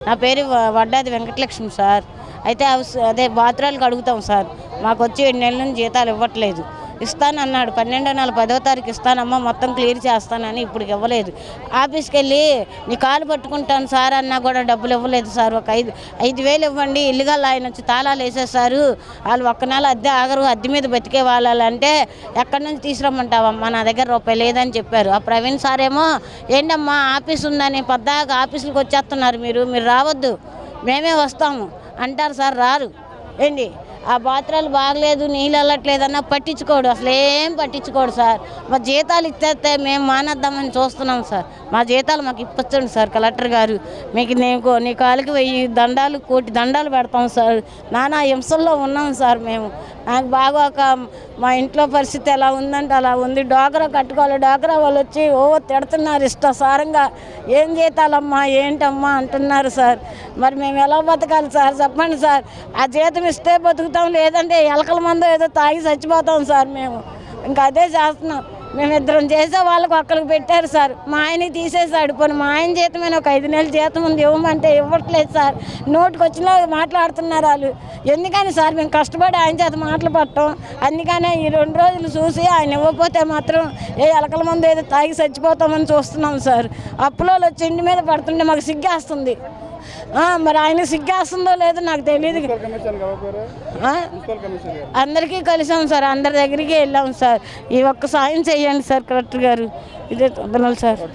నా పేరు వడ్డాది వెంకటలక్ష్మి సార్. అయితే అదే బాత్రూమ్కి అడుగుతాం సార్. మాకు వచ్చి 7 నెలల నుంచి జీతాలు ఇవ్వట్లేదు. ఇస్తానన్నాడు 12వ నెల 10వ తారీఖు ఇస్తానమ్మా, మొత్తం క్లియర్ చేస్తానని ఇప్పుడు ఇవ్వలేదు. ఆఫీస్కి వెళ్ళి నీ కాలు పట్టుకుంటాను సార్ అన్నా కూడా డబ్బులు ఇవ్వలేదు సార్. ఒక 5,000 ఇవ్వండి, ఇల్లుగల్ ఆయన వచ్చి తాళాలు వేసేసారు, వాళ్ళు ఒక్క నెల అద్దె ఆగరు, అద్దె మీద బతికే వాళ్ళంటే ఎక్కడి నుంచి తీసుకురమ్మంటావమ్మా, నా దగ్గర రూపాయి లేదని చెప్పారు. ఆ ప్రవీణ్ సార్ ఏమో ఏంటమ్మా ఆఫీస్ ఉందని పద్దాక ఆఫీసులకు వచ్చేస్తున్నారు, మీరు రావద్దు, మేమే వస్తాము అంటారు సార్, రారు. ఏంటి ఆ బాత్రూమ్లు బాగలేదు, నీళ్ళు వెళ్ళట్లేదన్నా పట్టించుకోడు, అసలు ఏం పట్టించుకోడు సార్. మా జీతాలు ఇచ్చేస్తే మేము మానేద్దామని చూస్తున్నాం సార్. మా జీతాలు మాకు ఇప్పించండి సార్ కలెక్టర్ గారు. మీకు నీ కాలికి 1000 దండాలు, 1 కోటి దండాలు పెడతాం సార్. నానా హింసల్లో ఉన్నాం సార్ మేము. నాకు బాగా మా ఇంట్లో పరిస్థితి ఎలా ఉందంటే అలా ఉంది. డోకరా కట్టుకోవాలి, డోకరా వాళ్ళు వచ్చి తిడుతున్నారు ఇష్టసారంగా. ఏం జీతాలమ్మా ఏంటమ్మా అంటున్నారు సార్. మరి మేము ఎలా బతకాలి సార్, చెప్పండి సార్. ఆ జీతం ఇస్తే బతుకుతాం, లేదంటే ఎలకల మందు ఏదో తాగి చచ్చిపోతాం సార్. మేము ఇంకా అదే చేస్తున్నాం. మేమిద్దరం చేసే వాళ్ళకు ఒక్కరికి పెట్టారు సార్, మా ఆయన తీసేసాడు. పోనీ మా ఆయన జీతమైన ఒక 5 నెలల జీతం ఉంది ఇవ్వమంటే ఇవ్వట్లేదు సార్. నోటికి వచ్చినా మాట్లాడుతున్నారు వాళ్ళు. ఎందుకని సార్ మేము కష్టపడి ఆయన చేత మాటలు పట్టం. అందుకనే ఈ 2 రోజులు చూసి ఆయన ఇవ్వకపోతే మాత్రం ఎలకల మందు ఏదో తాగి చచ్చిపోతామని చూస్తున్నాం సార్. అప్పులో వచ్చి ఇంటి మీద పడుతుంటే మాకు సిగ్గేస్తుంది. మరి ఆయన సిగ్గేస్తుందో లేదో నాకు తెలియదు. అందరికీ కలిసాం సార్, అందరి దగ్గరికి వెళ్ళాం సార్. ఈ ఒక్క సాయం చేయండి సార్ కలెక్టర్ గారు. ఇదే వదనాలి సార్.